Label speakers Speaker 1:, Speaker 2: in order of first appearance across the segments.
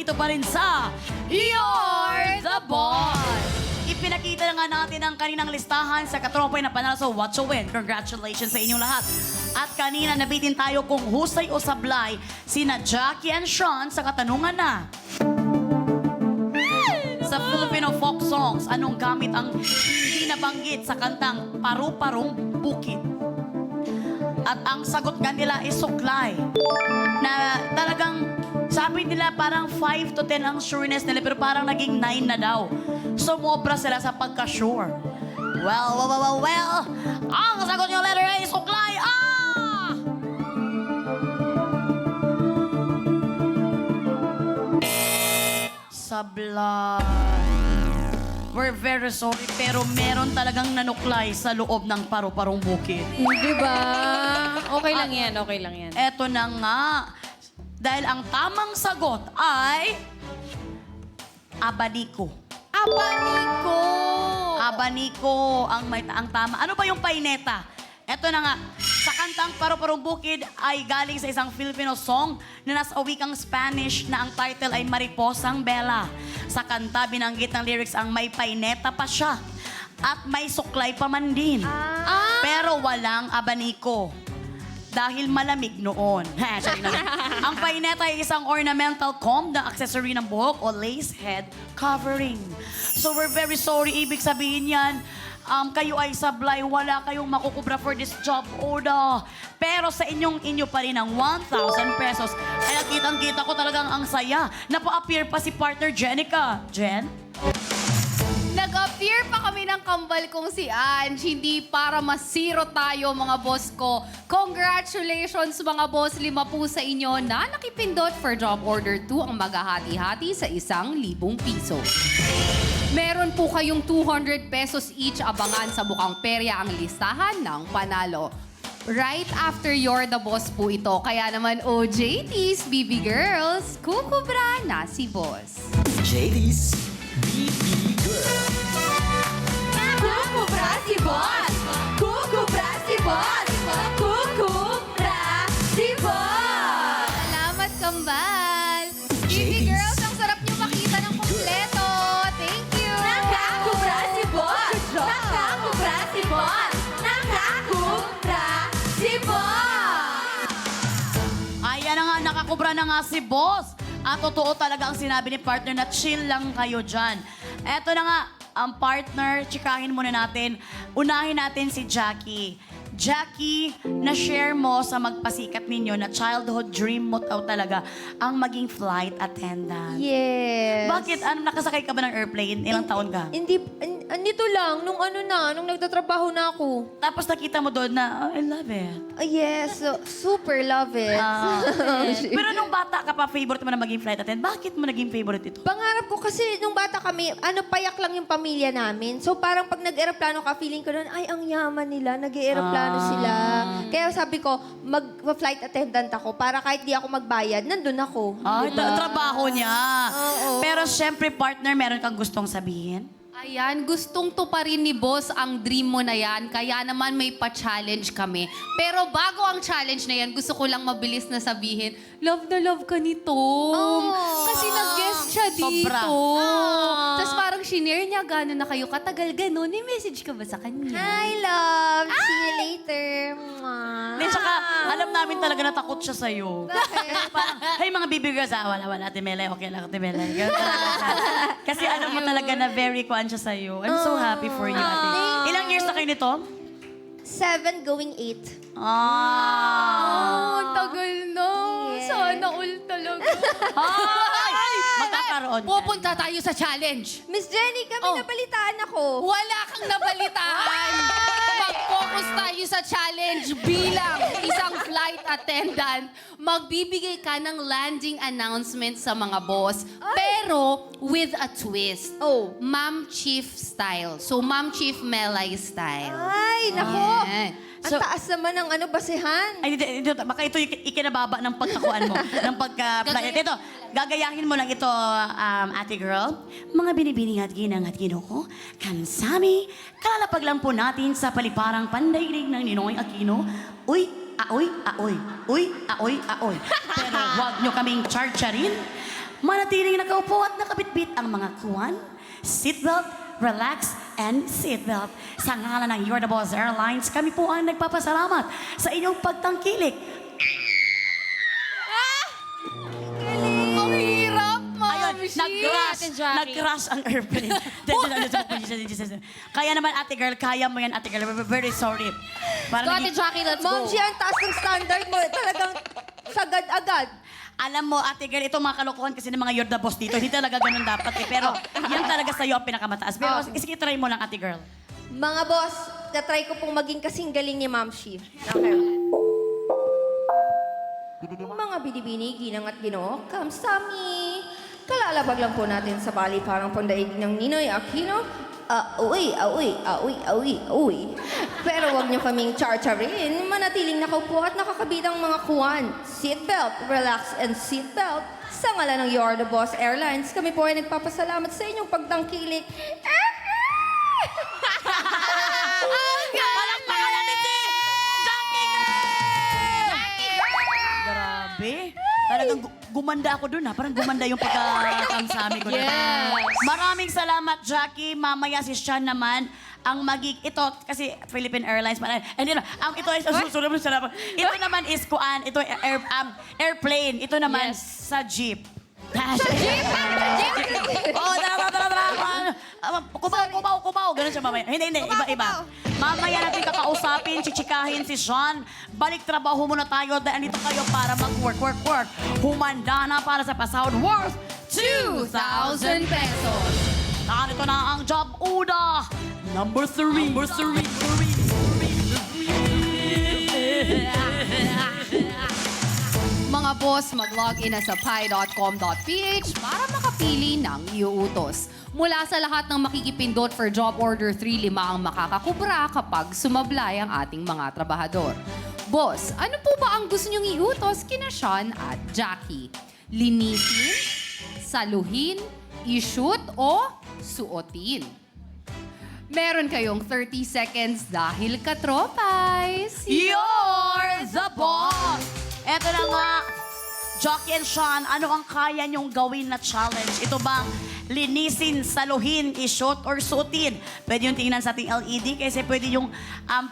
Speaker 1: nandito pa rin sa You're the Boss! Ipinakita na nga natin ang kaninang listahan sa katropay na panalo sa What to Win. Congratulations sa inyong lahat. At kanina nabitin tayo kung husay o sablay sina Jackie and Sean sa katanungan na sa Filipino folk songs, anong gamit ang hindi nabanggit sa kantang Paru-Parong Bukid? At ang sagot nga nila is suklay. Na talagang, sabi nila parang 5 to 10 ang sureness nila, pero parang naging 9 na daw. Sumobra sila sa pagka-sure. Well, ang sagot nyo letter A, suklay, Sablay. We're very sorry, pero meron talagang nanuklay sa loob ng Paru-Parong Bukid.
Speaker 2: Di ba? Okay lang yan, okay lang yan.
Speaker 1: Eto na nga. Dahil ang tamang sagot ay Abaniko.
Speaker 2: Abaniko!
Speaker 1: Abaniko ang tama. Ano ba yung paineta? Eto na nga. Sa kantang Paru-Parong Bukid ay galing sa isang Filipino song na nasa wikang Spanish na ang title ay Mariposang Bella. Sa kanta, binanggit ng lyrics ang may paineta pa siya at may suklay pa man din. Pero walang abaniko. Dahil malamig noon. Ang paineta ay isang ornamental comb na accessory ng buhok o lace head covering. So we're very sorry. Ibig sabihin yan, kayo ay sablay, wala kayong makukubra for this job order. Pero sa inyo pa rin ang 1,000 pesos. Kaya kitang-kita ko talagang ang saya. Napa-appear pa si partner Jenica. Jen?
Speaker 2: Nag-appear pa kami ng kambal kong si Ange, hindi para masiro tayo mga boss ko. Congratulations mga boss, 5 po sa inyo na nakipindot for job order 2 ang maghahati-hati sa 1,000 piso. Meron po kayong 200 pesos each, abangan sa bukang perya ang listahan ng panalo. Right after You're the Boss po ito. Kaya naman, OJTs, BB Girls, kukubra na si Boss.
Speaker 3: JD's BB Girl.
Speaker 2: Kukubra si Boss! Kukubra si Boss! Kukubra si Boss! Salamat, kambal! BB Girls, ang sarap niyo makita ng kompleto. Thank you! Nakakubra si Boss! Nakakubra si Boss! Nakakubra si Boss!
Speaker 1: Ayan na nga, nakakubra na nga si Boss. At totoo talaga ang sinabi ni partner na chill lang kayo dyan. Eto na nga, ang partner, tsikahin muna natin. Unahin natin si Jackie. Jackie, na-share mo sa magpasikat ninyo na childhood dream mo talaga ang maging flight attendant.
Speaker 4: Yes.
Speaker 1: Bakit? Nakasakay ka ba ng airplane? Ilang taon ka?
Speaker 4: Hindi, nito lang, nung nagtatrabaho na ako.
Speaker 1: Tapos nakita mo doon na, oh, I love it.
Speaker 4: Yes, super love it.
Speaker 1: Pero nung bata ka pa, favorite mo na maging flight attendant. Bakit mo naging favorite ito?
Speaker 4: Pangarap ko kasi nung bata kami, payak lang yung pamilya namin. So parang pag nag-aeroplano ka, feeling ko doon, ay, ang yaman nila, nag-aeroplano sila. Kaya sabi ko, mag-flight attendant ako para kahit di ako magbayad, nandun ako.
Speaker 1: Ay, trabaho niya.
Speaker 4: Oo.
Speaker 1: Pero syempre, partner, meron kang gustong sabihin?
Speaker 2: Ayan, gustong tuparin ni Boss ang dream mo na yan, kaya naman may pa-challenge kami. Pero bago ang challenge na yan, gusto ko lang mabilis na sabihin, love na love ka ni Tom. Kasi nag-guest siya dito.
Speaker 1: Sobra.
Speaker 2: Tapos parang shinare niya, gano'n na kayo katagal gano'n. May message ka ba sa kanya?
Speaker 4: Hi, love. See you later.
Speaker 1: Hindi, tsaka alam namin talaga na takot siya sa'yo. Kasi parang, hey mga bibigers, wala, Ate Melay, okay lang, Ate Melay. Ganun talaga siya. Kasi alam mo talaga na very kuan siya sa'yo. I'm so happy for you, Ate. Ilang years na kayo nito?
Speaker 4: 7 going 8.
Speaker 2: Tagal na.
Speaker 4: Yes.
Speaker 2: Sana all talaga.
Speaker 1: Ay! Magkakaroon.
Speaker 2: Pupunta tayo sa challenge.
Speaker 4: Miss Jenny, kami nabalitaan ako.
Speaker 2: Wala kang nabalitaan. Mag-focus tayo sa challenge bilang isang flight attendant. Magbibigay ka ng landing announcement sa mga boss, pero with a twist.
Speaker 4: Oh.
Speaker 2: Ma'am Chief style. So, Ma'am Chief Melay style.
Speaker 4: Ay, nako.
Speaker 2: Yeah.
Speaker 4: Ang taas naman ng basehan.
Speaker 1: Ay, baka ito yung ikinababa ng pagkakuan mo, ng pagka-flight. Ito, gagayahin mo lang ito, ate girl. Mga binibining at ginang at ginoo, kansami, kalalapag lang po natin sa paliparang pandaigdig ng Ninoy Aquino. Uy, aoy, aoy. Uy, aoy, aoy. Pero huwag nyo kaming charcharin. manatiling nakaupo at nakabitbit ang mga kuwan. Seatbelt, relax, and seatbelt. Sa ngalan ng You're the Boss Airlines, kami po ang nagpapasalamat sa inyong pagtangkilik.
Speaker 2: Ang hirap,
Speaker 1: Ayun,
Speaker 2: Ma'am Shi.
Speaker 1: nag-crash ang airplane. Kaya naman, ate girl, kaya mo yan, ate girl. We're very sorry. Parang
Speaker 2: Ate
Speaker 1: naging-
Speaker 2: Jackie, let's
Speaker 4: Ma'am
Speaker 2: go.
Speaker 4: Shi, ang taas ng standard mo. Talagang sagad-agad.
Speaker 1: Alam mo, ate girl, ito mga kalokohan kasi ng mga You're the Boss dito. Hindi talaga ganun dapat eh. Pero yan talaga sa'yo ang pinakamataas. Pero sige, try mo lang, ate girl.
Speaker 4: Mga boss, na-try ko pong maging kasing galing ni Ma'am Shi. Okay. Mga binibini, ginang at ginoo, kamsami. Kalalabag lang po natin sa bali parang pandaigdig ng Ninoy Aquino. Awi. Pero wag niyo kaming charcharin. Manatiling nakaupo at nakakabitang mga kuwan. Seatbelt, relax and seatbelt. Sa ngalan ng You're the Boss Airlines, kami po ay nagpapasalamat sa inyong pagtangkilik.
Speaker 1: Palakpakan natin si Jackie Girl! Grabe. Talagang gumanda ako dun ha. Parang gumanda yung pagkakamsami ko.
Speaker 2: Yes.
Speaker 1: Maraming salamat, Jackie. Mamaya si Sean naman ang ito kasi Philippine Airlines hindi na ito ay susunod mo salamat. Ito naman is ito airplane. Ito naman sa jeep. Sa jeep? Oh, tara. Kumaw. Ganun siya mamaya. Hindi. Iba. Mamaya natin kakausapin, chichikahin si Sean. Balik trabaho muna tayo dahil andito kayo para mag-work. Humanda na para sa pasahod worth
Speaker 2: 2,000 pesos.
Speaker 1: Narito na ang job una. Number 3.
Speaker 2: Mga boss, mag-login na sa pi.com.ph para makapili ng iuutos. Mula sa lahat ng makikipindot for Job Order 3, 5 ang makakakubra kapag sumablay ang ating mga trabahador. Boss, ano po ba ang gusto niyong iutos kina Sean at Jackie? Linisin, saluhin, i-shoot o suotin? Meron kayong 30 seconds dahil katropay.
Speaker 1: You're the boss! Eto na nga, Jackie and Sean, ano ang kaya niyong gawin na challenge? Ito bang linisin, saluhin, i-shoot, or suotin? Pwede yung tingnan sa ating LED kasi pwede yung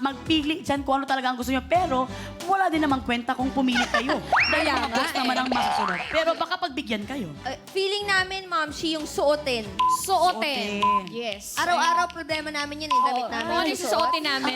Speaker 1: magpili dyan kung ano talaga ang gusto niyo. Pero wala din naman kwenta kung pumili kayo. Dahil mga boss naman ang masusunod. Pero baka pagbigyan kayo.
Speaker 4: Feeling namin, Ma'am Shi, yung suotin.
Speaker 2: Suotin.
Speaker 1: Suotin.
Speaker 2: Yes.
Speaker 4: Araw-araw problema namin yan eh. Damit namin.
Speaker 2: Ano
Speaker 4: yung
Speaker 2: yung susuotin namin?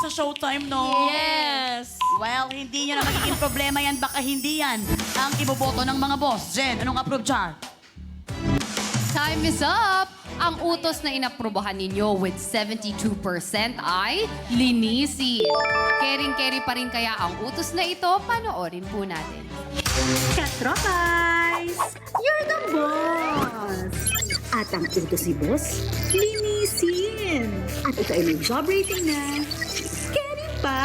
Speaker 1: Sa showtime, no?
Speaker 2: Yes.
Speaker 1: Well, hindi nyo na magiging problema yan. Baka hindi yan ang iboboto ng mga boss. Jen, anong approve char?
Speaker 2: Time is up! Ang utos na inaprubahan ninyo with 72% ay linisin. Caring-carry pa rin kaya ang utos na ito, panoorin po natin.
Speaker 5: Katropais! You're the boss! At ang utos si boss, linisin! At ito ay may job rating na scary pa!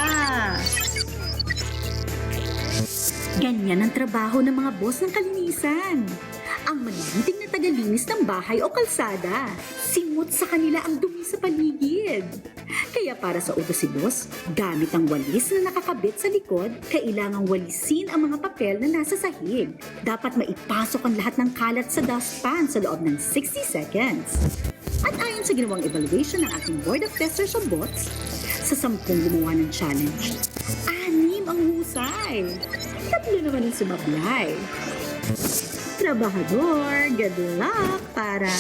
Speaker 5: Ganyan ang trabaho ng mga boss ng kalinisan. Ang magigiting na tagalinis ng bahay o kalsada. Simot sa kanila ang dumi sa paligid. Kaya para sa utos si boss, gamit ang walis na nakakabit sa likod, kailangang walisin ang mga papel na nasa sahig. Dapat maipasok ang lahat ng kalat sa dustpan sa loob ng 60 seconds. At ayon sa ginawang evaluation ng ating Board of Testers of Bots, sa 10 gumawa ng challenge, 6 ang husay. 3 naman ang sumablay. Trabahador, good luck para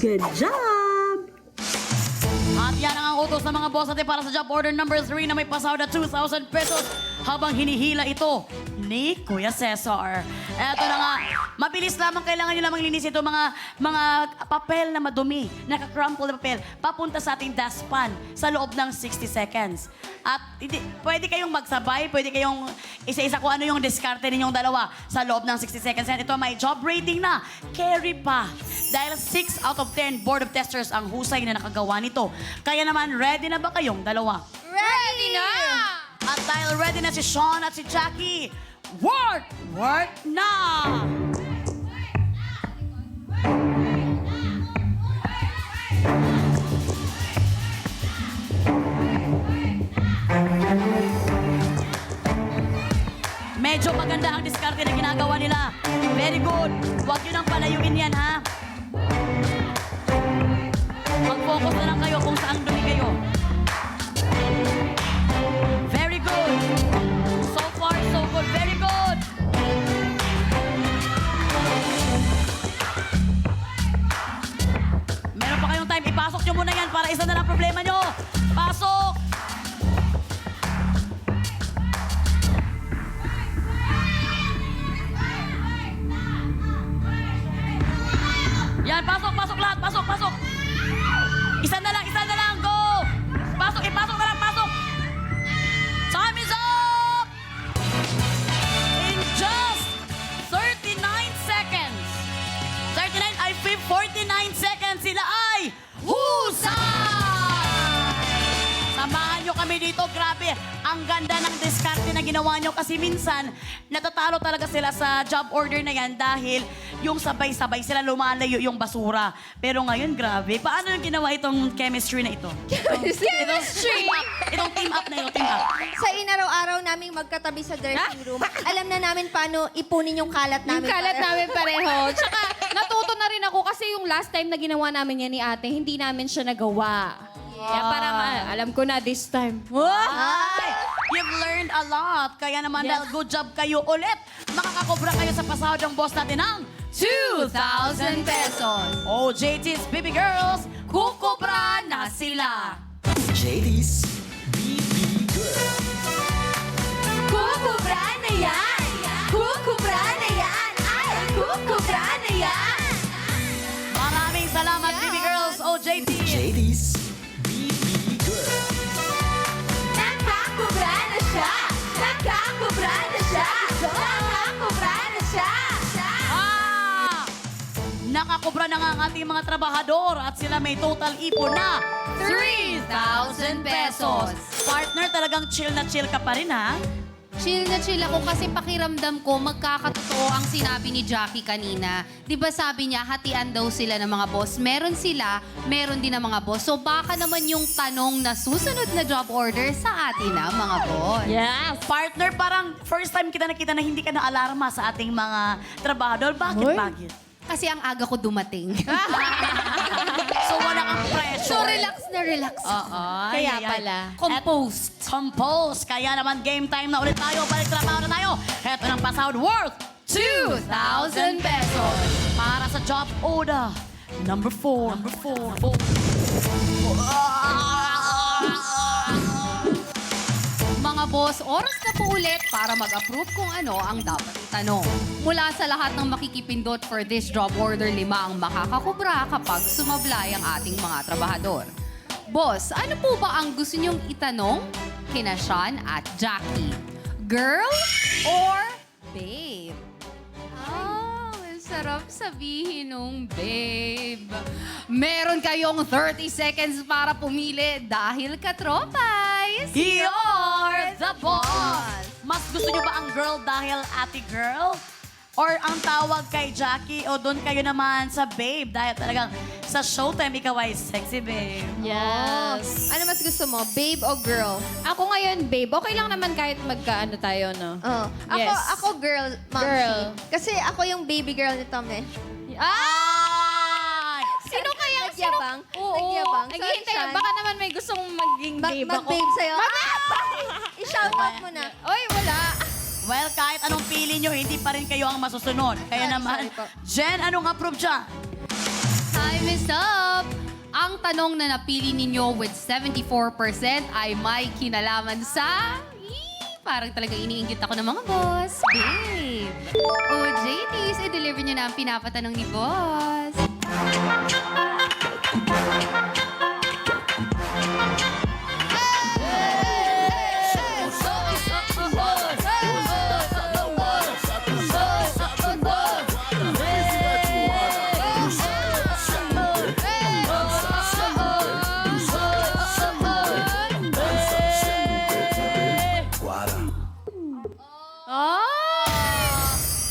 Speaker 5: good job!
Speaker 1: At yan ang utos ng mga boss natin para sa job order number 3 na may pasahod na 2,000 pesos habang hinihila ito ni Kuya Cesar. Eto na nga, mabilis lamang kailangan nyo lamang linis ito mga papel na madumi, naka-crumple na papel, papunta sa ating dustpan sa loob ng 60 seconds. At pwede kayong magsabay, pwede kayong isa-isa kung ano yung diskarte ninyong dalawa sa loob ng 60 seconds. And ito may job rating na, carry pa. Dahil 6 out of 10 Board of Testers ang husay na nakagawa nito. Kaya naman, ready na ba kayong dalawa?
Speaker 4: Ready na!
Speaker 1: At dahil ready na si Sean at si Jackie, work na! Medyo maganda ang diskarte na ginagawa nila. Very good. Huwag nyo nang palayuin yan, ha? Mag-focus na lang kayo kung saan dumi kayo. Very good. So far, so good. Very good. Meron pa kayong time. Ipasok nyo muna yan para isa na lang problema nyo. Pasok! Yan, pasok, pasok lahat. Pasok, pasok. Isa na lang. Go! Pasok, ipasok na lang, pasok. Time is up! In just 39 seconds. 39, I feel 49 seconds. Sila ay husay! Samahan nyo kami dito. Grabe, ang ganda ng diskarte na ginawa nyo kasi minsan natatalo talaga sila sa job order na yan dahil yung sabay-sabay sila lumalayo yung basura. Pero ngayon, grabe. Paano yung ginawa itong chemistry na ito?
Speaker 4: Chemistry!
Speaker 1: Itong team up na ito, team up.
Speaker 4: Sa inaraw-araw naming magkatabi sa dressing room, alam na namin paano ipunin yung kalat
Speaker 6: Yung
Speaker 4: namin.
Speaker 6: kalat
Speaker 4: pareho.
Speaker 6: namin pareho. Tsaka natuto na rin ako kasi yung last time na ginawa namin yan ni ate, hindi namin siya nagawa. Kaya parang alam ko na this time.
Speaker 1: Ay, you've learned a lot. Kaya naman dahil good job kayo ulit, makakakobra kayo sa pasahod ng boss natin ng
Speaker 2: 2,000 pesos.
Speaker 1: Oh, JT's Baby Girls, kukobra na sila.
Speaker 3: JD's BB Girl.
Speaker 4: Kukubra na yan! Kukubra na yan! Ay, kukubra na yan!
Speaker 1: Maraming salamat, Baby Girls. Oh, JT.
Speaker 3: JD's BB Girl.
Speaker 4: Nakakubra na siya! Nakakubra na siya! Nakakubra na siya!
Speaker 1: Ah! Nakakobra na nga ang ating mga trabahador at sila may total ipon na
Speaker 2: 3,000 pesos.
Speaker 1: Partner, talagang chill na chill ka pa rin, ha?
Speaker 2: Chill na chill ako kasi pakiramdam ko magkakatotoo ang sinabi ni Jackie kanina. Di ba sabi niya, hatian daw sila ng mga boss. Meron sila, meron din ng mga boss. So baka naman yung tanong na susunod na job order sa atin na mga boss.
Speaker 1: Yes. Partner, parang first time kita nakita na hindi ka na-alarma sa ating mga trabahador. Bakit?
Speaker 2: Kasi ang aga ko dumating.
Speaker 1: So, wala kang pressure.
Speaker 2: so relax na relax.
Speaker 1: Oo.
Speaker 6: Kaya pala.
Speaker 2: Composed.
Speaker 1: Composed. Kaya naman game time na ulit tayo. Balik trabaho na tayo. Heto ng pasahod worth
Speaker 2: 2,000 pesos.
Speaker 1: para sa job order. Number 4.
Speaker 2: Mga boss, oras na po ulit para mag-approve kung ano ang dapat itanong. Mula sa lahat ng makikipindot for this job order, 5 ang makakakubra kapag sumablay ang ating mga trabahador. Boss, ano po ba ang gusto niyong itanong kina Sean at Jackie? Girl or babe? Ang sarap sabihin nung babe. Meron kayong 30 seconds para pumili dahil katropay.
Speaker 1: You're the boss! Mas gusto nyo ba ang girl dahil ate girl? Or ang tawag kay Jackie o doon kayo naman sa babe dahil talagang sa showtime ikaw ay sexy babe.
Speaker 6: Yes.
Speaker 4: Ano mas gusto mo, babe o girl?
Speaker 6: Ako ngayon, babe, okay lang naman kahit magkaano tayo, no?
Speaker 4: Oh.
Speaker 6: Yes.
Speaker 4: Ako girl, Ma'am
Speaker 6: Girl.
Speaker 4: Shi. Kasi ako yung baby girl ni Tom eh.
Speaker 1: Ay!
Speaker 6: Sino kaya?
Speaker 4: Nagyabang?
Speaker 6: Oo.
Speaker 4: Nagyabang?
Speaker 6: Naghihintay.
Speaker 4: Sorry, Sean.
Speaker 6: Baka naman may gustong maging babe ako.
Speaker 4: Mag-babe sa'yo. I-shout out mo na.
Speaker 6: Oy, wala.
Speaker 1: Well, kahit anong pili nyo, hindi pa rin kayo ang masusunod. Kaya
Speaker 4: Sorry,
Speaker 1: naman,
Speaker 4: sorry po.
Speaker 1: Jen, anong approve dyan?
Speaker 2: Time is up! Ang tanong na napili ninyo with 74% ay may kinalaman sa... Parang talaga iniinggit ako ng mga boss. Babe! O JTs, i-deliver nyo na ang pinapatanong ni boss.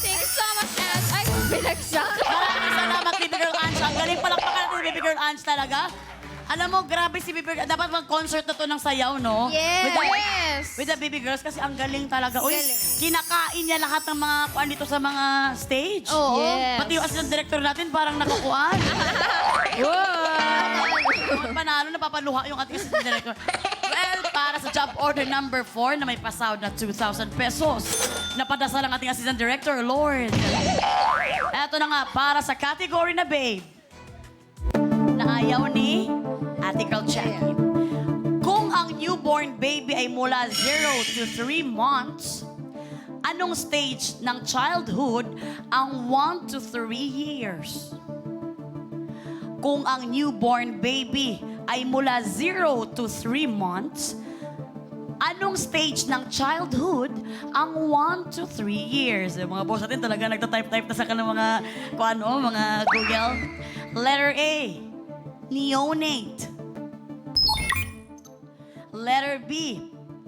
Speaker 6: Thanks so much, Ange. Ay, binagsak.
Speaker 1: Maraming salamat, Baby Girl Ange. Ang galing palakpakan natin, Baby Girl Ange talaga. Alam mo, grabe si Baby Girl. Dapat mag-concert na to ng sayaw, no?
Speaker 4: Yes.
Speaker 1: With the Baby Girls kasi ang galing talaga. Uy, kinakain niya lahat ng mga kuan dito sa mga stage.
Speaker 4: Oo.
Speaker 6: Yes.
Speaker 1: Pati yung assistant director natin parang nakukuan. Panalo, napapaluha yung ating assistant director. Well, para sa job order number 4 na may pasahod na 2,000 pesos. Napadasal ang ating assistant director, Lord. Eto na nga, para sa category na babe. Na ayaw ni Ate Girl Jackie. Kung ang newborn baby ay mula 0 to 3 months, anong stage ng childhood ang 1 to 3 years? Kung ang newborn baby ay mula 0 to 3 months, anong stage ng childhood ang 1 to 3 years? Yung mga boss natin talaga nagtatype-type na sa kanilang mga, kung ano, mga Google. Letter A, neonate. Letter B,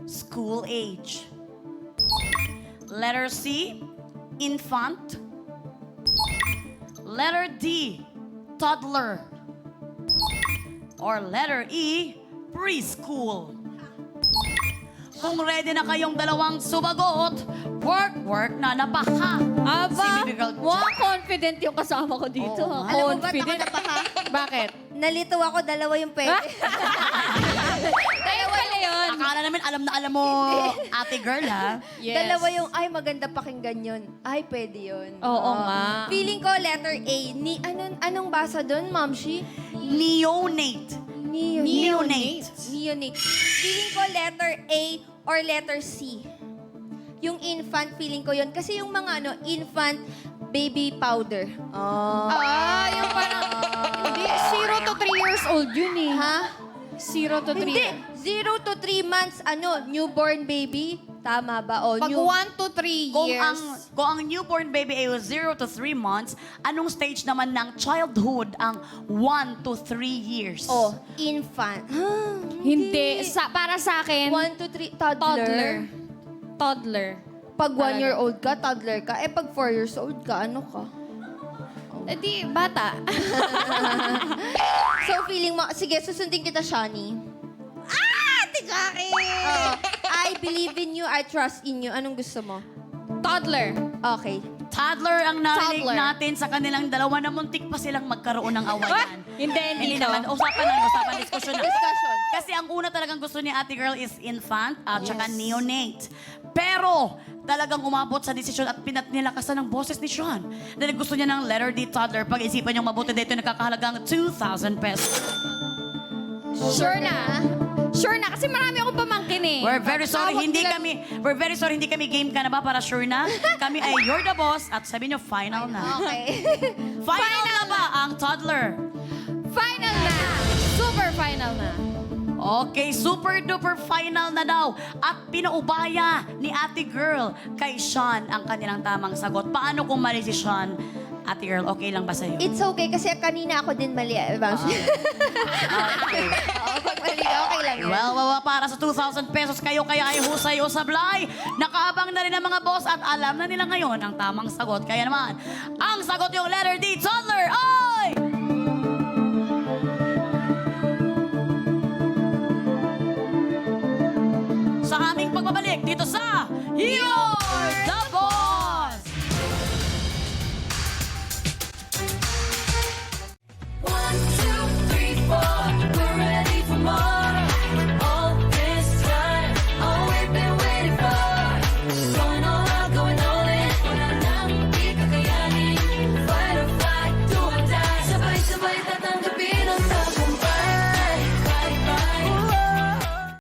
Speaker 1: school age. Letter C, infant. Letter D, toddler. Or letter E, preschool. Kung ready na kayong dalawang sumagot, work na napaka.
Speaker 6: Aba,
Speaker 1: Si Baby Girl
Speaker 6: mukhang confident yung kasama ko dito.
Speaker 1: Oo,
Speaker 4: Alam mo ba't ako
Speaker 6: Confident.
Speaker 4: napaha?
Speaker 6: Bakit?
Speaker 4: Nalito ako, dalawa yung pwede.
Speaker 6: Kaya pala yun.
Speaker 1: Akala namin alam na alam mo, ate girl, ha?
Speaker 6: Yes.
Speaker 4: Dalawa yung, ay, maganda pakinggan yun. Ay, pwede yun.
Speaker 6: Oo nga.
Speaker 4: Feeling ko, letter A. Anong basa doon, Mamshi?
Speaker 1: Neonate. Neonate.
Speaker 4: Neonate. Feeling ko, letter A or letter C. Yung infant, feeling ko yun. Kasi yung mga infant baby powder.
Speaker 6: Yung parang, hindi, 0 to 3 years old yun eh.
Speaker 4: Ha?
Speaker 6: 0 to 3.
Speaker 4: Hindi. 0 to 3 months, newborn baby. Tama ba? O,
Speaker 6: Pag 1 to 3
Speaker 1: Kung
Speaker 6: years.
Speaker 1: ang newborn baby ay 0 to 3 months, anong stage naman ng childhood ang 1 to 3 years?
Speaker 4: Infant.
Speaker 6: Hindi. Para sa akin,
Speaker 4: 1 to 3, toddler.
Speaker 6: toddler. Toddler.
Speaker 4: Pag 1
Speaker 6: Talaga.
Speaker 4: year old ka, toddler ka. Pag 4 years old ka, ano ka?
Speaker 6: Eh di, bata.
Speaker 4: So, feeling mo, sige, susundin kita, Shani.
Speaker 6: Tikaki!
Speaker 4: I believe in you, I trust in you. Anong gusto mo?
Speaker 6: Toddler.
Speaker 4: Okay.
Speaker 1: Toddler ang narinig
Speaker 6: Toddler.
Speaker 1: natin sa kanilang dalawa na muntik pa silang magkaroon ng awayan.
Speaker 6: Hindi
Speaker 1: naman.
Speaker 6: no.
Speaker 1: Usapan, diskusyon na.
Speaker 4: Discussion.
Speaker 1: Kasi ang una talagang gusto ni ate girl is infant at saka neonate. Pero talagang umabot sa desisyon at nilakasan ng boses ni Sean. Dahil gusto niya ng letter D toddler. Pag-isipan niyong mabuti dito nakakahalagang 2,000 pesos.
Speaker 6: Sure na. Sure na. Kasi marami akong pamangkin eh.
Speaker 1: We're very sorry,
Speaker 6: Tawag
Speaker 1: hindi
Speaker 6: nila-
Speaker 1: kami game ka na ba para sure na? Kami ay you're the boss at sabi niyo final na.
Speaker 4: Okay.
Speaker 1: Final na ba ang toddler?
Speaker 6: Final na. Super final na.
Speaker 1: Okay, super duper final na daw. At pinaubaya ni ate girl kay Sean ang kanilang tamang sagot. Paano kung mali si Sean? Ate girl, okay lang ba sa'yo?
Speaker 4: It's okay kasi kanina ako din mali.
Speaker 1: Okay.
Speaker 4: Oo, pag mali ka, okay lang yun.
Speaker 1: Well, para sa 2,000 pesos kayo kaya ay husay o sablay. Nakaabang na rin ang mga boss at alam na nila ngayon ang tamang sagot. Kaya naman, ang sagot yung letter D, toddler, ay... Sa aming pagbabalik dito sa You're the Boss!